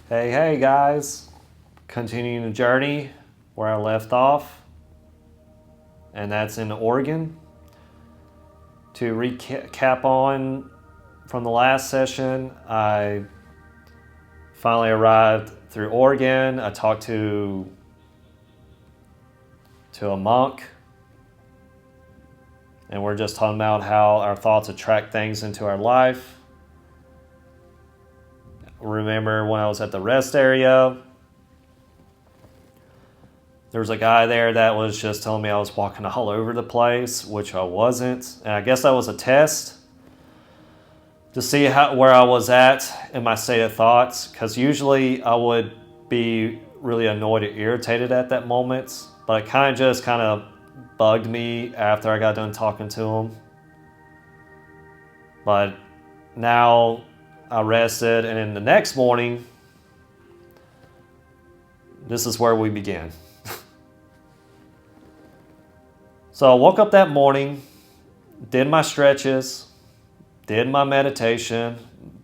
Hey guys, continuing the journey where I left off, and that's in Oregon. To recap on from the last session, I finally arrived through Oregon. I talked to a monk, and we're just talking about how our thoughts attract things into our life. Remember when I was at the rest area, there was a guy there that was just telling me I was walking all over the place, which I wasn't. And I guess that was a test to see where I was at in my state of thoughts, because usually I would be really annoyed or irritated at that moment, but it kind of bugged me after I got done talking to him. But now I rested, and then the next morning, this is where we began. So I woke up that morning, did my stretches, did my meditation,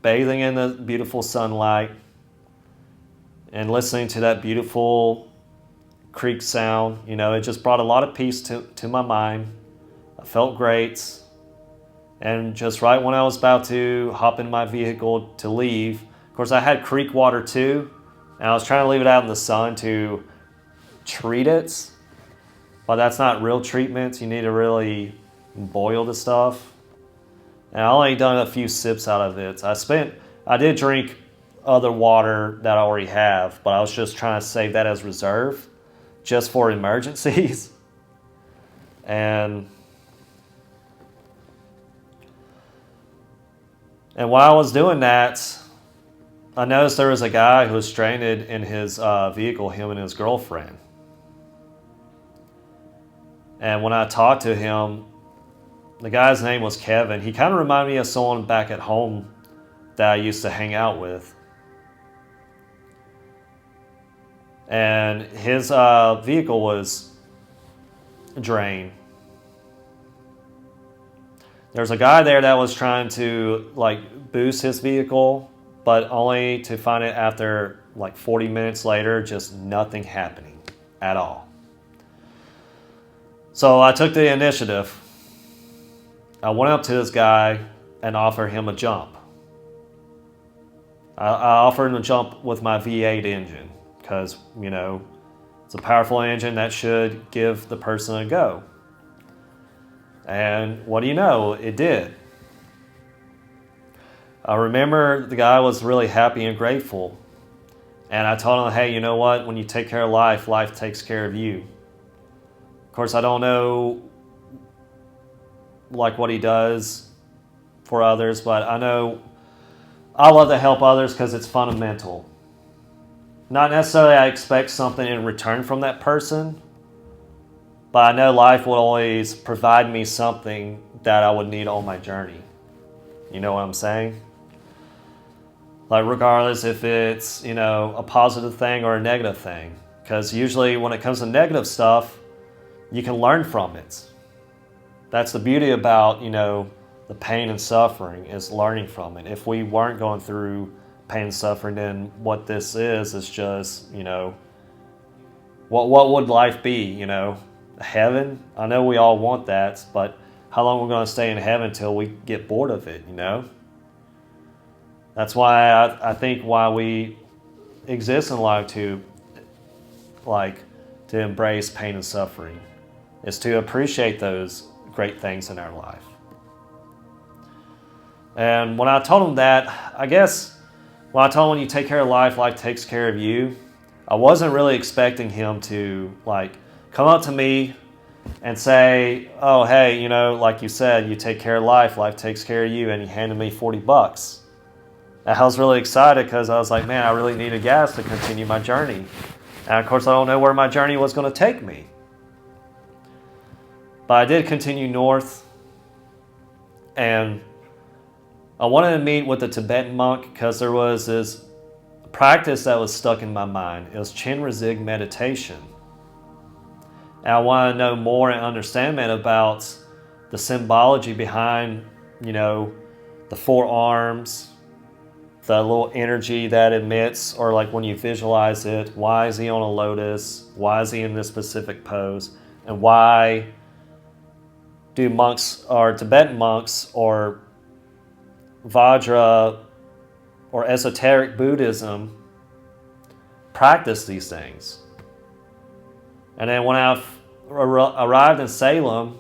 bathing in the beautiful sunlight, and listening to that beautiful creek sound. It just brought a lot of peace to my mind. I felt great. And just right when I was about to hop in my vehicle to leave, of course I had creek water too, and I was trying to leave it out in the sun to treat it, but that's not real treatment. You need to really boil the stuff. And I only done a few sips out of it. I did drink other water that I already have, but I was just trying to save that as reserve, just for emergencies. And while I was doing that, I noticed there was a guy who was stranded in his vehicle, him and his girlfriend. And when I talked to him, the guy's name was Kevin. He kind of reminded me of someone back at home that I used to hang out with. And his vehicle was drained. There's a guy there that was trying to boost his vehicle, but only to find it after 40 minutes later, just nothing happening at all. So I took the initiative. I went up to this guy and offered him a jump. I offered him a jump with my V8 engine because, it's a powerful engine that should give the person a go. And what do you know? It did. I remember the guy was really happy and grateful. And I told him, hey, you know what? When you take care of life, life takes care of you. Of course, I don't know what he does for others, but I know I love to help others because it's fundamental. Not necessarily I expect something in return from that person, but I know life will always provide me something that I would need on my journey. You know what I'm saying? Regardless if it's, a positive thing or a negative thing. Because usually when it comes to negative stuff, you can learn from it. That's the beauty about, the pain and suffering, is learning from it. If we weren't going through pain and suffering, then what this is just, what would life be, Heaven? I know we all want that, but how long are we going to stay in heaven until we get bored of it, That's why I think why we exist in life to embrace pain and suffering is to appreciate those great things in our life. And when I told him that, I guess when I told him when you take care of life, life takes care of you, I wasn't really expecting him to come up to me and say, oh, hey, like you said, you take care of life, life takes care of you, and he handed me $40. And I was really excited because I was like, man, I really needed gas to continue my journey. And of course, I don't know where my journey was going to take me. But I did continue north, and I wanted to meet with the Tibetan monk because there was this practice that was stuck in my mind. It was Chenrezig meditation. And I wanted to know more and understand about the symbology behind, the four arms, the little energy that emits, or like when you visualize it, why is he on a lotus? Why is he in this specific pose? And why do monks or Tibetan monks or Vajra or esoteric Buddhism practice these things? And then when I arrived in Salem,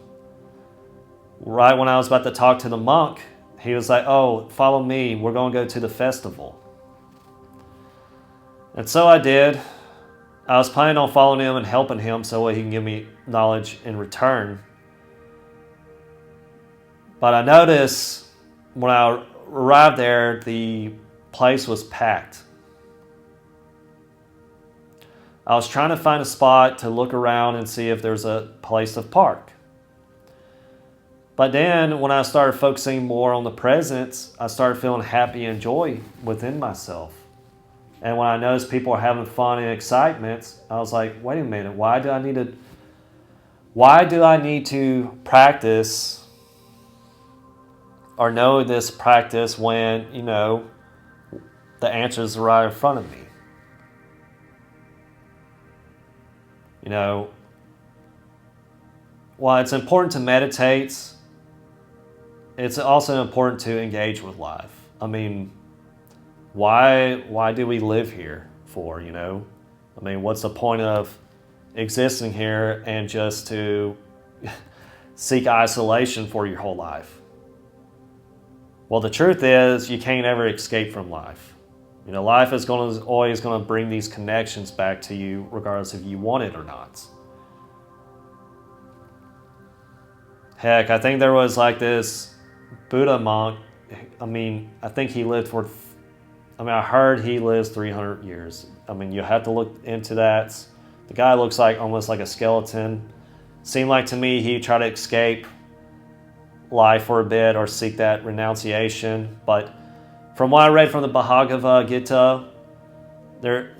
right when I was about to talk to the monk, he was like, oh, follow me, we're going to go to the festival. And so I did. I was planning on following him and helping him so he can give me knowledge in return. But I noticed when I arrived there, the place was packed. I was trying to find a spot to look around and see if there's a place to park. But then when I started focusing more on the presence, I started feeling happy and joy within myself. And when I noticed people are having fun and excitement, I was like, wait a minute, why do I need to practice or know this practice when, the answers are right in front of me? While it's important to meditate, it's also important to engage with life. I mean, why do we live here for, I mean, what's the point of existing here and just to seek isolation for your whole life? Well, the truth is you can't ever escape from life. Life is always going to bring these connections back to you regardless if you want it or not. Heck, I think there was like this Buddha monk. I think he lived I heard he lives 300 years. You have to look into that. The guy looks like almost like a skeleton. Seemed like to me he tried to escape life for a bit or seek that renunciation. But from what I read from the Bhagavad Gita,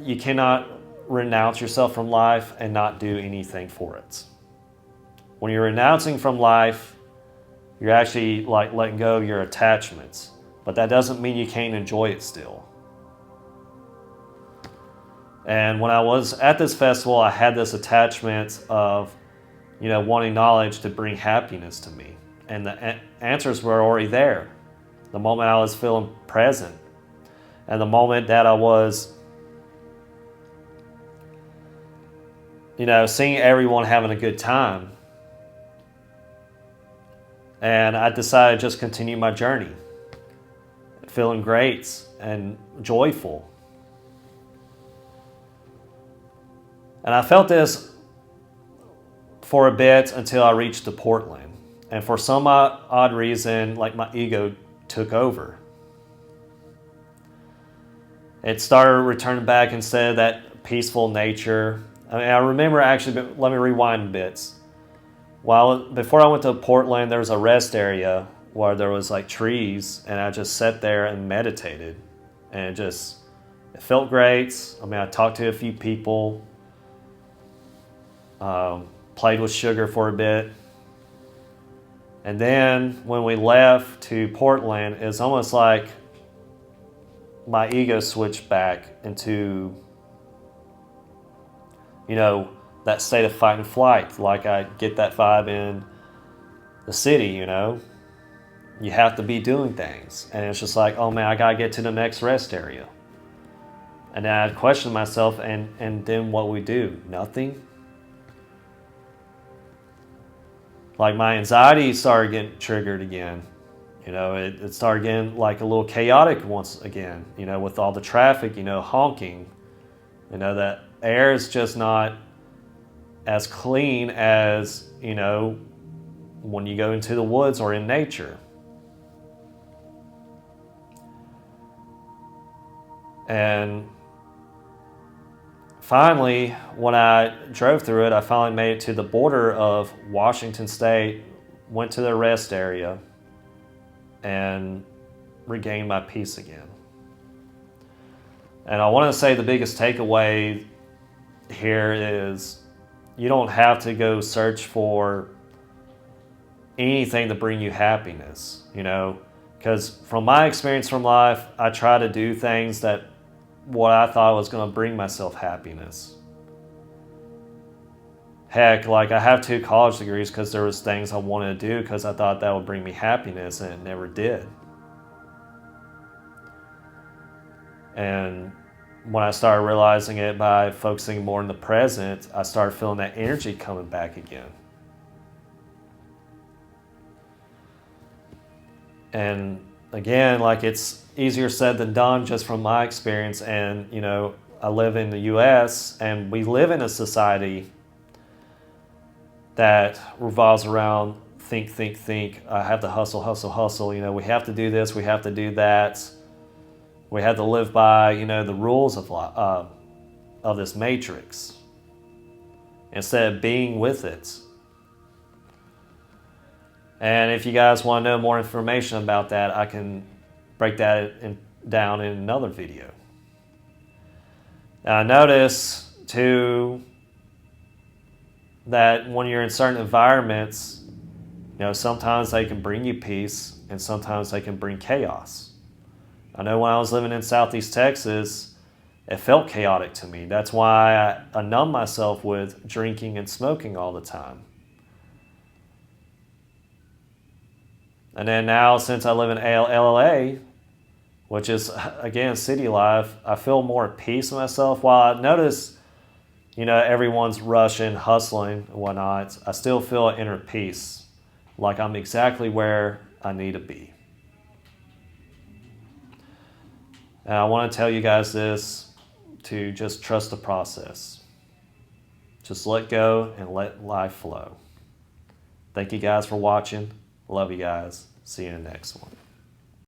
you cannot renounce yourself from life and not do anything for it. When you're renouncing from life, you're actually like letting go of your attachments. But that doesn't mean you can't enjoy it still. And when I was at this festival, I had this attachment of, wanting knowledge to bring happiness to me. And the answers were already there. The moment I was feeling present. And the moment that I was, seeing everyone having a good time. And I decided to just continue my journey. Feeling great and joyful. And I felt this for a bit until I reached to Portland. And for some odd reason, like my ego took over. It started returning back instead of that peaceful nature. I remember actually, let me rewind a bit. Before I went to Portland, there was a rest area where there was like trees, and I just sat there and meditated. And it felt great. I talked to a few people, played with sugar for a bit. And then when we left to Portland, it's almost like my ego switched back into, that state of fight and flight. Like I get that vibe in the city, You have to be doing things. And it's just like, oh man, I gotta get to the next rest area. And then I'd question myself, and then what we do? Nothing? Like my anxiety started getting triggered again. It started getting like a little chaotic once again, with all the traffic, honking. That air is just not as clean as, when you go into the woods or in nature. And finally, when I drove through it, I finally made it to the border of Washington State, went to the rest area, and regained my peace again. And I want to say the biggest takeaway here is you don't have to go search for anything to bring you happiness, Because from my experience from life, I try to do things that what I thought was going to bring myself happiness. Heck, like I have 2 college degrees because there was things I wanted to do because I thought that would bring me happiness, and it never did. And when I started realizing it by focusing more in the present, I started feeling that energy coming back again. And again, like it's easier said than done just from my experience. And, you know, I live in the US and we live in a society that revolves around think. I have to hustle. You know, we have to do this, we have to do that. We have to live by, you know, the rules of this matrix instead of being with it. And if you guys want to know more information about that, I can break that down in another video. Now, I notice too that when you're in certain environments, you know, sometimes they can bring you peace and sometimes they can bring chaos. I know when I was living in Southeast Texas, it felt chaotic to me. That's why I numb myself with drinking and smoking all the time. And then now, since I live in LA, which is, again, city life, I feel more at peace with myself. While I notice, you know, everyone's rushing, hustling, and whatnot, I still feel an inner peace, like I'm exactly where I need to be. And I want to tell you guys this, to just trust the process. Just let go and let life flow. Thank you guys for watching. Love you guys. See you in the next one.